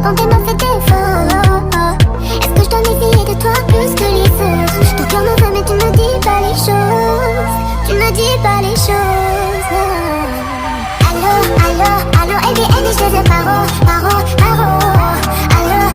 tenter m'a fait défaut. Est-ce que je dois méfier de toi plus que les autres? Ton cœur me veut mais tu ne dis pas les choses. Tu ne dis pas les choses. Allô, allô, allô, ADN et je te sépare.